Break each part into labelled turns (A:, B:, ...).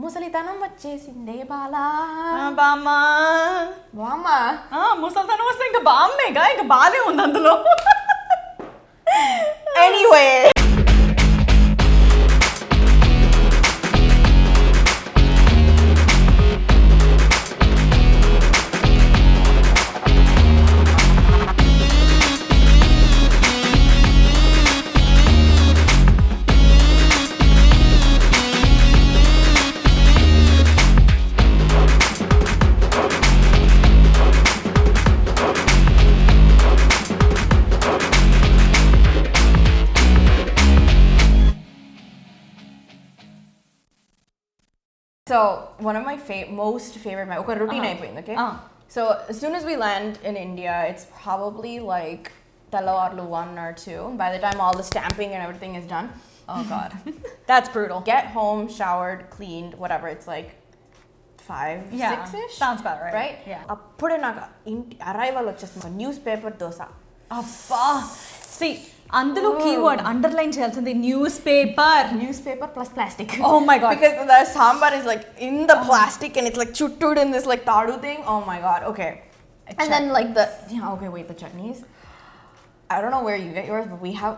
A: ముసలితనం వచ్చేసిందే బాలా
B: బామ్మా
A: బామ్మా
B: ముసలితనం వస్తే ఇంకా బామ్మేగా ఇంకా బాలే ఉంది అందులో.
A: Anyway So one of my most favorite okay routine అయిపోయింది okay so as soon as we land in India it's probably like తెల్లవార్లు 1 or 2 by the time all the stamping and everything is done
B: oh god that's brutal.
A: Get home, showered, cleaned, whatever, it's like 5 6ish
B: sounds about
A: right
B: yeah
A: appude naga arrival vachestunna newspaper dosa
B: abba see అందులో keyword underline చేయాల్సింది news paper
A: plus plastic.
B: Oh my god,
A: because the sambar is like in the plastic and it's like chuttud in this like tadu thing. Oh my god. Okay. And then like the okay wait, the chutneys, I don't know where you get yours, but we have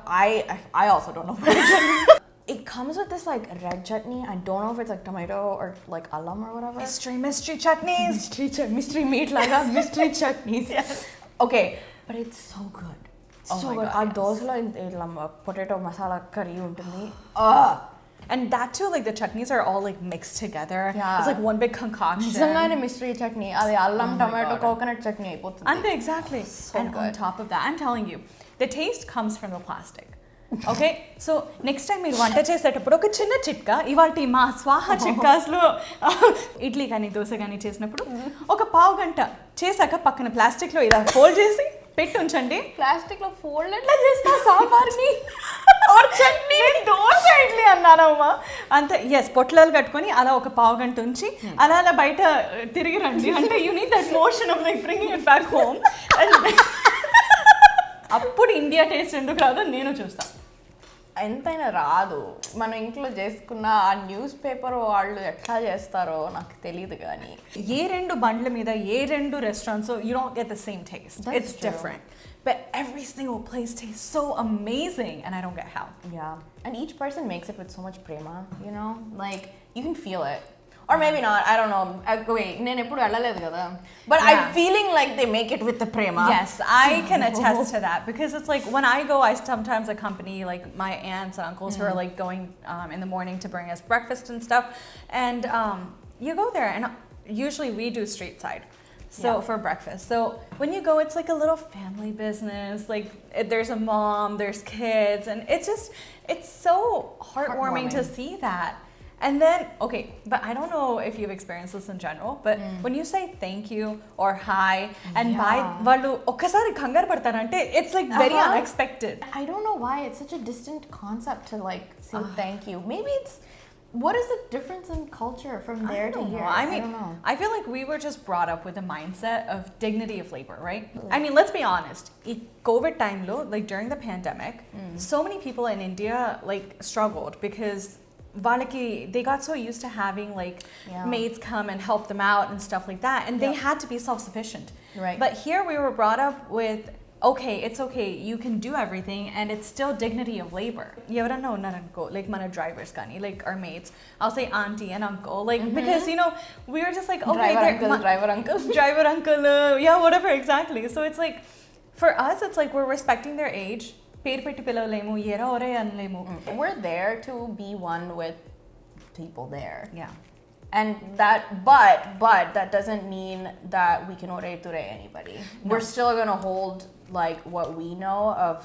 A: I also don't know where the it comes with this like red chutney. I don't know if it's like tomato or like alum or whatever.
B: mystery chutneys.
A: mystery meat laga mystery chutneys.
B: Yes.
A: Okay, but it's so good.
B: Oh
A: so
B: my
A: good.
B: God,
A: Our dosalo potato masala curry untundi.
B: And that too, like the chutneys are all like mixed together.
A: Yeah.
B: It's like one big concoction.
A: Nijangane mystery chutney. Adi allam tomato coconut chutney ayipotundi.
B: And exactly.
A: So
B: and
A: good.
B: on top of that, I'm telling you, the taste comes from the plastic. Okay, so next time మీరు వంట చేసేటప్పుడు ఒక చిన్న చిట్కా, ఇవాల్టి మా స్వాహా చిట్కాస్లో ఇడ్లీ కానీ దోశ కానీ చేసినప్పుడు ఒక పావు గంట చేశాక పక్కన ప్లాస్టిక్లో ఇలా ఫోల్డ్ చేసి పెట్టి ఉంచండి.
A: ప్లాస్టిక్ లో ఫోల్డ్ ఎట్లా చేస్తా సాంబార్ని
B: ఆర్ చట్నీ దోశ ఇడ్లీ అన్నానమ్మా అంతే. ఎస్ పొట్లాలు కట్టుకొని అలా ఒక పావు గంట ఉంచి అలా అలా బయట తిరిగి రండి. అంటే you need that motion of like bringing it back home. అప్పుడు ఇండియా టేస్ట్ ఎందుకు రాదో నేను చూస్తాను.
A: ఎంతైనా రాదు. మనం ఇంట్లో చేసుకున్న ఆ న్యూస్ పేపర్ వాళ్ళు ఎట్లా చేస్తారో నాకు తెలియదు. కానీ
B: ఏ రెండు బండ్ల మీద ఏ రెండు restaurants you don't get the same taste. It's different. But every single place tastes so amazing and I don't get how.
A: Yeah. And each person makes it with so much prema, you know? Like, you can feel it. Or maybe not, I don't know. Wait, నేను ఎప్పుడు వెళ్ళలేదు కదా. But I'm feeling like they make it with the prema.
B: Yes, I can attest to that because it's like when I go, I sometimes accompany like my aunts and uncles who are like going in the morning to bring us breakfast and stuff. And you go there and usually we do street side. So for breakfast. So when you go, it's like a little family business. Like there's a mom, there's kids, and it's so heartwarming to see that. And then, okay, but I don't know if you've experienced this in general, but when you say thank you or hi and bye, vallu okkasari kangaru padtarante, it's like very unexpected.
A: I don't know why it's such a distant concept to like say thank you. Maybe it's what is the difference in culture from there to here?
B: I mean, I don't know. I feel like we were just brought up with a mindset of dignity of labor, right? I mean, let's be honest. In COVID time lo, like during the pandemic, so many people in India like struggled because they got so used to having like maids come and help them out and stuff like that, and they had to be self-sufficient.
A: Right.
B: But here we were brought up with okay, it's okay, you can do everything and it's still dignity of labor. Evarana unnaranko like mana drivers kani like our maids, I'll say auntie and uncle like because you know we were just like okay, driver uncle yeah, whatever, exactly. So it's like for us it's like we're respecting their age. We're
A: there to be one with people there.
B: Yeah.
A: And that, but that doesn't mean that we can ore ture anybody. No. We're still gonna hold like what we know of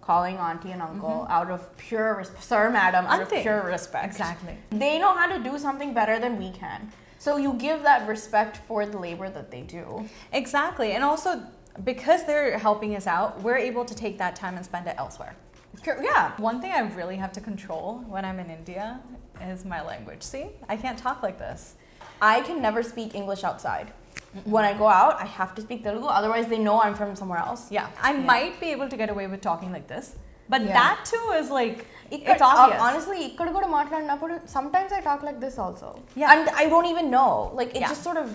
A: calling auntie and uncle out of pure respect, sir, madam, out of pure respect.
B: Exactly.
A: They know how to do something better than we can. So you give that respect for the labor that they do.
B: Exactly. And also because they're helping us out, we're able to take that time and spend it elsewhere.
A: Yeah.
B: One thing I really have to control when I'm in India is my language. See, I can't talk like this.
A: I can never speak English outside. When I go out, I have to speak Telugu. Otherwise, they know I'm from somewhere else.
B: Yeah. I might be able to get away with talking like this. But that too is like, it's obvious.
A: Honestly, ikkada kuda maatladinappudu sometimes I talk like this also.
B: Yeah.
A: And I don't even know. Like it just sort of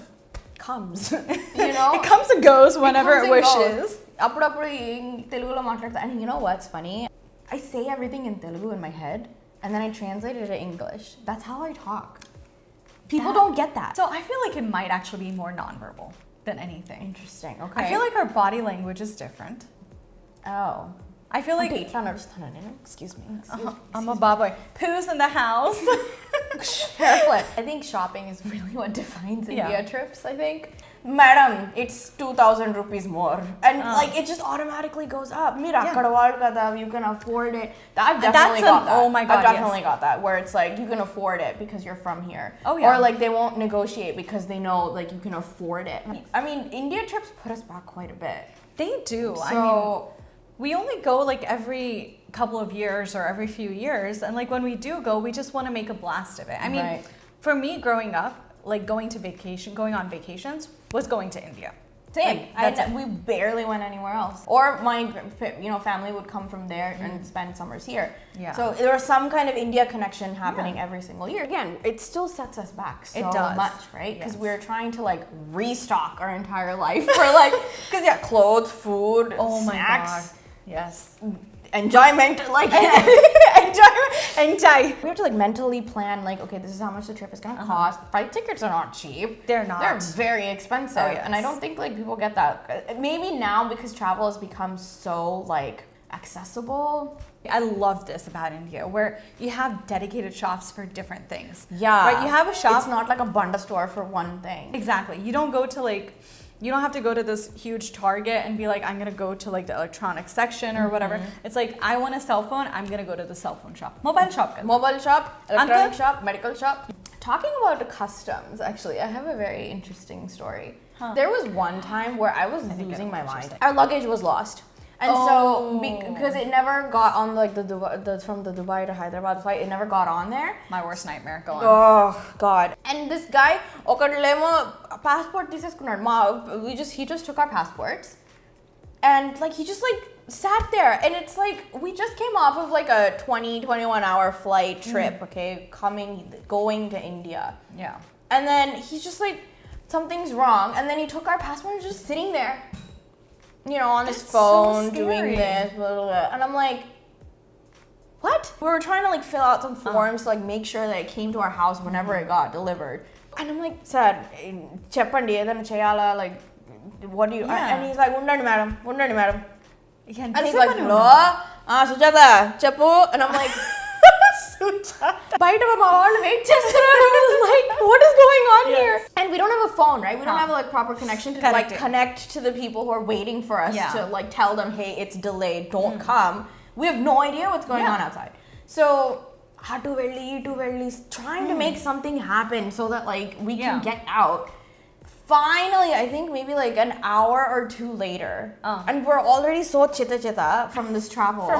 A: comes, you know?
B: It comes and goes whenever it wishes.
A: Appudu Telugulo maatladta. And you know what's funny? I say everything in Telugu in my head and then I translate it to English. That's how I talk. People don't get that.
B: So I feel like it might actually be more nonverbal than anything.
A: Interesting. Okay.
B: I feel like our body language is different.
A: Oh.
B: I feel like
A: excuse me.
B: I'm a baboy. Pooh's in the house.
A: I think shopping is really what defines India trips, I think. Madam, it's 2,000 rupees more. And like it just automatically goes up. Mira, you can afford it. I've definitely got that.
B: Oh my God,
A: I've definitely got that. Where it's like you can afford it because you're from here.
B: Oh yeah.
A: Or like they won't negotiate because they know like you can afford it. I mean, India trips put us back quite a bit.
B: They do.
A: So,
B: I mean, we only go like every couple of years or every few years, and like when we do go, we just want to make a blast of it. I mean, for me growing up, like going on vacations was going to India.
A: Same. Like, we barely went anywhere else. Or my family would come from there and spend summers here.
B: Yeah.
A: So there was some kind of India connection happening every single year. Again, it still sets us back so much, right? Because we're trying to like restock our entire life for like, because clothes, food, snacks.
B: My God. Yes.
A: Enjoyment, like
B: enjoy.
A: We have to like mentally plan like, okay, this is how much the trip is gonna cost. Flight tickets are not cheap.
B: They're not.
A: They're very expensive.
B: Oh, yes.
A: And I don't think like people get that. Maybe now because travel has become so like accessible.
B: I love this about India, where you have dedicated shops for different things.
A: Yeah.
B: Right? You have a shop.
A: It's not like a bunda store for one thing.
B: Exactly. You don't go to like, you don't have to go to this huge Target and be like, I'm going to go to like the electronics section or whatever. It's like, I want a cell phone, I'm going to go to the cell phone shop. Mobile shop, electronic shop, medical shop. Talking about the customs, actually, I have a very interesting story. There was one time where I was losing my mind. Our luggage was lost. And so, because it never got on like from the Dubai to Hyderabad flight, it never got on there. My worst nightmare. Go on.
A: Oh God! And this guy, okadlemo passport తీసేసుకున్నాడు. He just took our passports, and like he just like sat there, and it's like we just came off of like a 21 hour flight trip, okay, going to India.
B: Yeah.
A: And then he's just like, something's wrong, and then he took our passport and was just sitting there. On his phone, doing this, blah, blah, blah. And I'm like, what? We were trying to like fill out some forms to like make sure that it came to our house whenever it got delivered. And I'm like, sir, cheppandi edana cheyala, like, what do you? And he's like, undandi madam. And he's like, hello, Sujata, cheppu. And I'm like, బయట మా వాళ్ళు wait చేస్తున్నారు. Like, what is going on here? And we don't have a phone, right? We don't have a like proper connection to like connect to the people who are waiting for us to like tell them, hey, it's delayed, don't come. We have no idea what's going on outside. So to velli, trying to make something happen so that like we can get out. Finally, I think maybe like an hour or two later, and we're already so chita from this travel.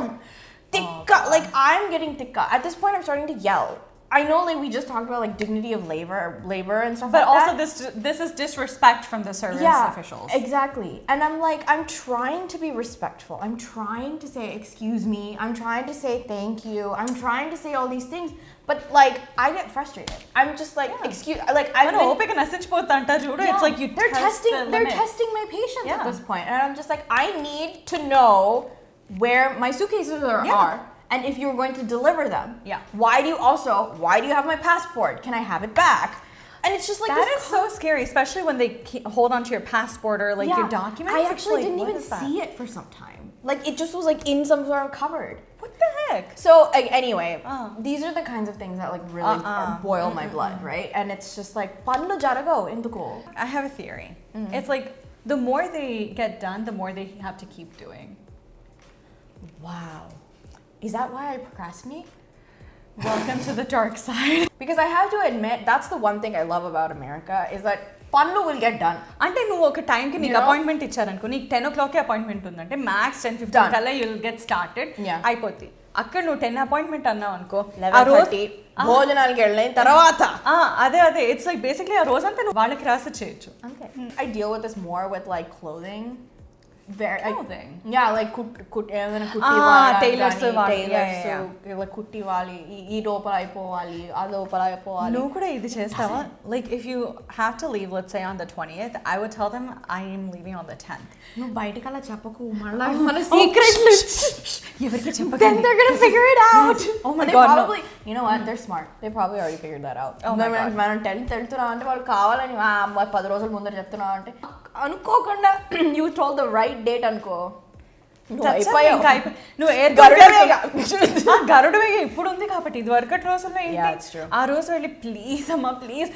A: Tikka, like I'm getting tikka. At this point, I'm starting to yell. I know, like we just talked about like dignity of labor and stuff.
B: But
A: like
B: also,
A: that.
B: this is disrespect from the service officials.
A: Exactly. And I'm like, I'm trying to be respectful. I'm trying to say excuse me. I'm trying to say thank you. I'm trying to say all these things. But like, I get frustrated. I'm just like, excuse, like I've been.
B: It's like
A: they're testing my patience at this point, and I'm just like, I need to know where my suitcases are. And if you're going to deliver them, why do you have my passport? Can I have it back? And it's just like,
B: that is so scary, especially when they hold onto your passport or like your documents.
A: I actually didn't even see it for some time. Like it just was like in some sort of cupboard.
B: What the heck?
A: So anyway, these are the kinds of things that like really boil my blood, right? And it's just like, panlo jarago enduko.
B: I have a theory. It's like the more they get done, the more they have to keep doing.
A: Wow. Is that why I procrastinate?
B: Welcome to the dark side.
A: Because I have to admit, that's the one thing I love about America, is that పనులు will get done.
B: అంటే నువ్వు ఒక టైంకి నీకు appointment ఇచ్చారనుకో, నీకు 10 o'clock appointment ఉందంటే max 10:15 కల్లా you will get started, అయిపోద్ది. అక్కడ నువ్వు 10 అపాయింట్మెంట్ అన్నావు అనుకో,
A: 11:30 భోజనానికి వెళ్ళిన తర్వాత
B: అదే ఇట్స్ లైక్ బేసిక్లీ ఆ రోజంతా నువ్వు వాళ్ళకి రాసి చేయొచ్చు.
A: I deal with this more with like clothing. very
B: clothing.
A: Yeah, like ఏదైనా కుట్టి వాళ్ళ
B: tailors
A: like కుట్టి వాలి ఈ లోపల అయిపోవాలి ఆ లోపల అయిపోవాలి.
B: నువ్వు కూడా ఇది చేస్తావా? Like if you have to leave, let's say on the 20th, I would tell them I am leaving on the 10th.
A: నువ్వు బయటకు అలా చెప్పకు మళ్ళీ మన సీక్రెట్లు
B: ఎవరికి చెప్పకండి.
A: Then they're gonna figure it out.
B: Oh my
A: God, probably, no. You know what, they're smart, they probably already figured that out.
B: Oh my God.
A: మనం 10th వెళ్తున్నాం అంటే వాళ్ళు కావాలని 10 రోజుల ముందర చెప్తున్నాం అంటే అనుకోకుండా you told the right date అనుకో
B: నువ్వు గరుడు ఇప్పుడు ఉంది కాబట్టి ఇది వరకటి రోజుల్లో ఏంటి ఆ రోజు వెళ్ళి ప్లీజ్ అమ్మా please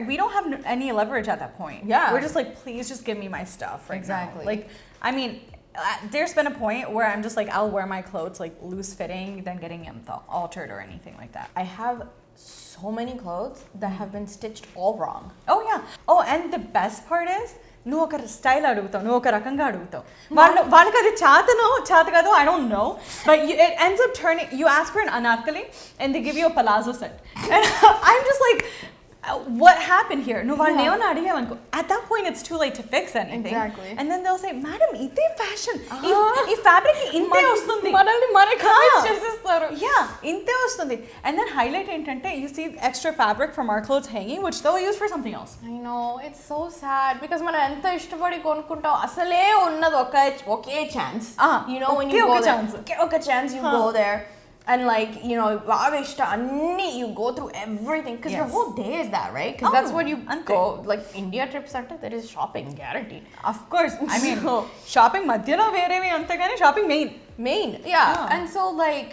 B: we don't have any leverage at that point. We're just like, please just give me my stuff right
A: exactly
B: now. Like I mean there's been a point where I'm just like, I'll wear my clothes like loose fitting than getting them altered or anything like that.
A: I have so many clothes that have been stitched all wrong.
B: Oh yeah. Oh, and the best part is నువ్వు ఒక style అడుగుతావు, నువ్వు ఒక రకంగా అడుగుతావు, వాళ్ళకి అది చేత కాదు, I don't know, but it ends up turning, you ask for an anarkali and they give you a palazzo set and I'm just like, what happened here? No, at that point it's too late to fix anything.
A: Exactly.
B: And then they'll say, madam, ide fashion, ee fabric inte vastundi,
A: manalni mane comments chesistaru.
B: Yeah, inte vastundi. And then highlight entante, you see extra fabric from our clothes hanging which they'll use for something else.
A: I know, it's so sad because మనం ఎంత ఇష్టపడి కొనుక్కుంటాం, అసలే ఉన్నది ఒకే chance. You know, when you go there, ఒక chance you go there and like, you know, బాగా ఇష్టం అన్ని, you go through everything because your whole day is that, right? Because that's what you go, like India trips అంటే there is shopping guaranteed.
B: Of course. I mean shopping మధ్యలో వేరేవి అంతగానే shopping main.
A: Yeah. And so like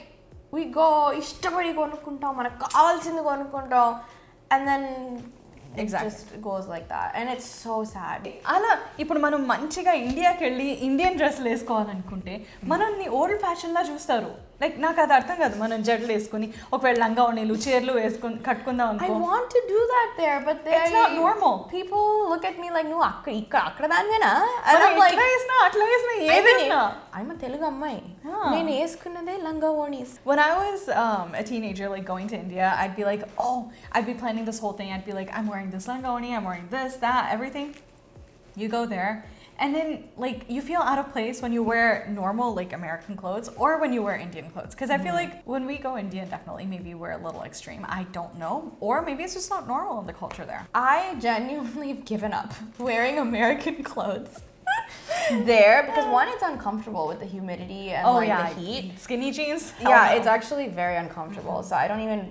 A: we go ఇష్టపడి కొనుక్కుంటాం, మనకు కావాల్సింది కొనుక్కుంటాం and then it just goes like that and it's so sad.
B: అలా ఇప్పుడు మనం మంచిగా ఇండియాకి వెళ్ళి ఇండియన్ డ్రెస్లు వేసుకోవాలనుకుంటే మనల్ని ఓల్డ్ ఫ్యాషన్ లా చూస్తారు. లైక్ నాకు అది అర్థం కాదు, మనం జడలు వేసుకుని ఒకవేళ లంగా ఓణీలు చీరలు వేసుకుని కట్టుకుందాం అనుకో.
A: I want to do that there but
B: it's not normal.
A: People look at me like నువ్వు అక్కడ దానివేనా
B: అట్లా వేసినా ఏదైనా.
A: I'm a Telugu అమ్మాయి, నేను వేసుకున్నదే లంగా ఓణీస్.
B: When I was a teenager, like going to India, I'd be like, I'd be planning this whole thing. I'd be like, I'm wearing this లంగా ఓణీ, I'm wearing this, that, everything. You go there and then like you feel out of place when you wear normal like American clothes or when you wear Indian clothes, because I feel like when we go Indian, definitely maybe we're a little extreme, I don't know, or maybe it's just not normal in the culture there.
A: I genuinely have given up wearing American clothes there because one, it's uncomfortable with the humidity and the heat.
B: Skinny jeans,
A: it's actually very uncomfortable. So I don't even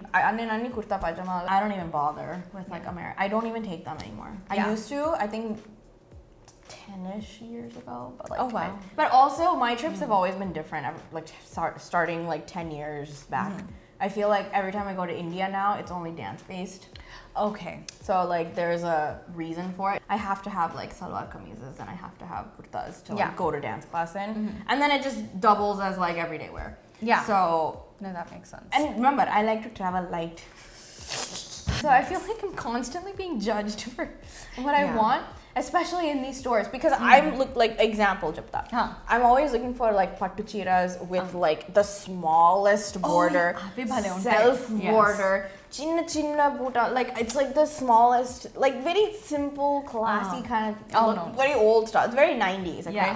A: kurta pajama, I don't even bother with like I don't even take them anymore. I used to, I think 10ish years ago, but like
B: wow.
A: But also my trips have always been different. I'm like starting like 10 years back. I feel like every time I go to India now, it's only dance based.
B: Okay.
A: So like there's a reason for it. I have to have like salwar kameezes and I have to have kurtas to like go to dance class in. And then it just doubles as like everyday wear.
B: Yeah.
A: So
B: no, that makes sense.
A: And remember, I like to travel light. So I feel like I'm constantly being judged for what I want, especially in these stores, because I'm like example chapta. I'm always looking for like pattu chiras with like the smallest border, self border, chinna buta, like it's like the smallest, like very simple, classy kind of very old style. It's very 90s, okay?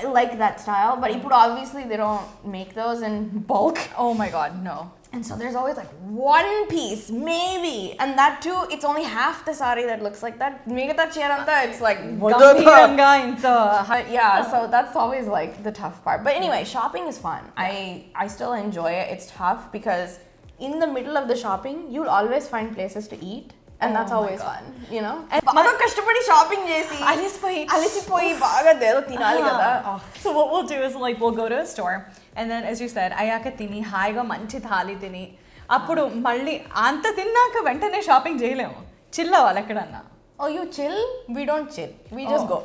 A: I like that style, but obviously they don't make those in bulk.
B: Oh my god, no.
A: And so there's always like one piece, maybe, and that too, it's only half the sari that looks like that. Megata chiranta, it's like so that's always like the tough part. But anyway, shopping is fun. I still enjoy it. It's tough because in the middle of the shopping, you'll always find places to eat. And that's always fun, you know? Baga kashtapadi shopping chesi alisipoyi baga dedo tinali kada.
B: So what we'll do is like we'll go to a store and then as you said ayaka tini haiga manchi thali tini appudu malli anta tinnaka ventane shopping cheyalemu, chill avali ekkadana.
A: Oh, you chill? We don't chill, we just go.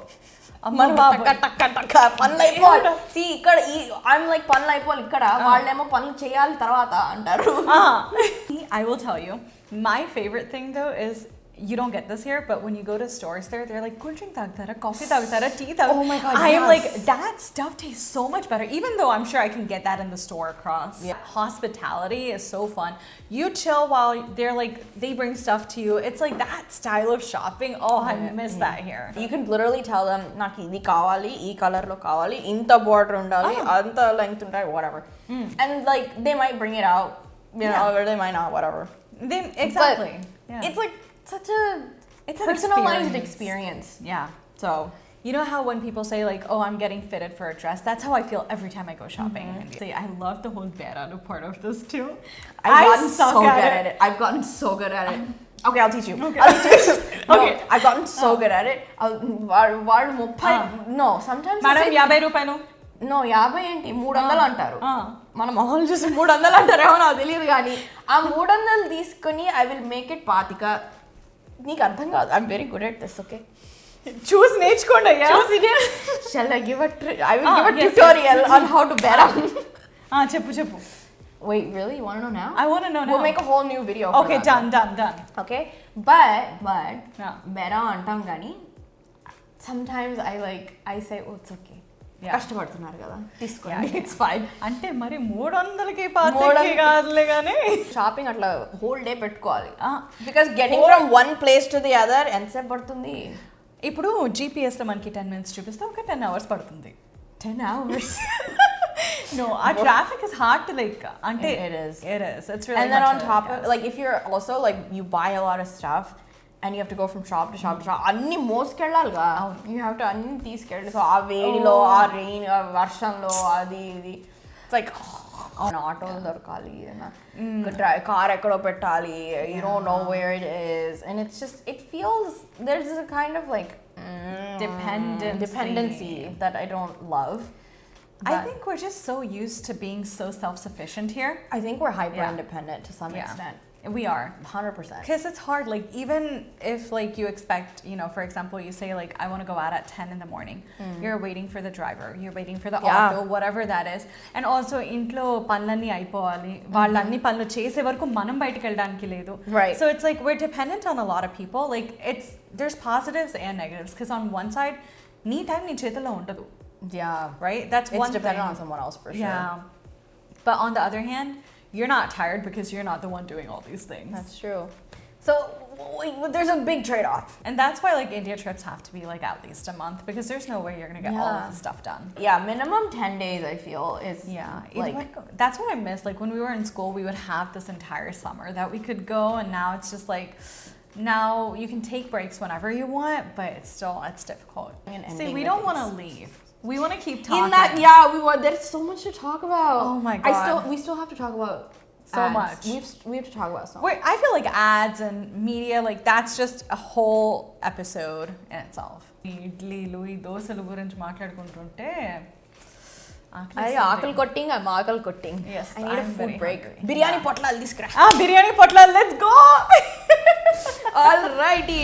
B: మనం
A: పనులు అయిపోవాలి. See, ఇక్కడ I'm like పనులు అయిపోవాలి, ఇక్కడ వాళ్ళేమో పనులు చేయాలి తర్వాత అంటారు.
B: I will tell you, my favorite thing though is you don't get this here, but when you go to stores there, they're like, cool drink tagtara, coffee tagtara, tea tagtara.
A: Oh my God,
B: I am
A: yes.
B: like, that stuff tastes so much better, even though I'm sure I can get that in the store across.
A: Yeah.
B: Hospitality is so fun. You chill while they're like, they bring stuff to you. It's like that style of shopping. Oh, I miss that here.
A: You can literally tell them, నాకు ఇది కావాలి, ఈ colour లో కావాలి, ఇంత border ఉండాలి, అంత length ఉండాలి, whatever. And like they might bring it out, you know, or they might not, whatever.
B: Exactly.
A: But it's like such a personalized experience.
B: Yeah.
A: So
B: you know how when people say like, oh, I'm getting fitted for a dress, that's how I feel every time I go shopping in India. See, I love the whole beradu part of this too.
A: I've gotten so good at it. I've gotten so good at it. Okay, I'll teach you. Okay. I'll teach you. Okay. I've gotten so good at it. No, sometimes
B: Madam, 50 రూపాయలు.
A: No, 50 ఏంటి 300 అంటారు. మన మొహం చూసి 300 అంటారేమో నాకు తెలియదు కానీ ఆ 300 తీసుకుని I will make it 25. నీకు అర్థం కాదు. I'm very good at this, okay?
B: చూసి నేర్చుకోండి అయ్యా.
A: Shall I give I will give a tutorial on how to bear up.
B: చెప్పు.
A: Wait, really? You want to know now?
B: I want to know now.
A: We'll make a whole new video for
B: okay,
A: that.
B: done.
A: Okay? But better అంటాం కానీ sometimes I say, oh, it's okay. కష్టపడుతున్నారు కదా తీసుకోండి, it's fine.
B: అంటే మరి 300కి పాతకి కాదులే కానీ
A: shopping అట్లా హోల్ డే పెట్టుకోవాలి. Because getting from one place to the other ఎంతసేపు పడుతుంది?
B: ఇప్పుడు జీపీఎస్లో మనకి 10 minutes చూపిస్తే ఒక 10 hours పడుతుంది.
A: 10 hours?
B: No, our traffic is hard to like. Ante
A: it is.
B: It's really.
A: And then on top of like, if you're also like you buy a lot of stuff and you have to go from shop to shop to shop, anni moskellalga. You have to anni teeskelli. So aa vedilo, aa rain, varshamlo, adi idi. It's like an auto dorkali, car ekkado pettali. You don't know where it is, and it's just it feels there's a kind of like dependency that I don't love.
B: I think we're just so used to being so self-sufficient here.
A: I think we're hyper independent to some extent.
B: We are
A: 100%.
B: Because it's hard, like even if like you expect, you know, for example, you say like I want to go out at 10 in the morning. You're waiting for the driver, you're waiting for the auto, whatever that is. And also intlo panlani aipovali, vallanni panlu chese varaku manam bayitiki vellaniki ledu.
A: Right.
B: So it's like we're dependent on a lot of people. Like there's positives and negatives, because on one side nee time nee chetalo untadu.
A: Yeah.
B: Right? That's
A: it's
B: one
A: dependent
B: thing.
A: on someone else for sure.
B: Yeah. But on the other hand, you're not tired because you're not the one doing all these things.
A: That's true. So there's a big trade-off.
B: And that's why like India trips have to be like at least a month, because there's no way you're going to get all of the stuff done.
A: Yeah, minimum 10 days I feel is like
B: that's what I miss. Like when we were in school, we would have this entire summer that we could go, and now it's just like now you can take breaks whenever you want, but it's difficult. See, we don't want to leave. We want to keep talking.
A: In that, there's so much to talk about.
B: Oh my God.
A: We still have to talk about
B: so
A: ads.
B: much.
A: We have to talk about so much.
B: I feel like ads and media, like that's just a whole episode in itself. ఇడ్లీలు ఈ దోశల గురించి మాట్లాడుకుంటుంటే
A: ఆకలి కొట్టింగ్ I'm ఆకలి కొట్టింగ్.
B: Yes,
A: I need a food break.
B: hungry.
A: Biryani పొట్లాలు తీసుకురా.
B: బిర్యానీ పొట్లాలు, let's go.
A: Alrighty.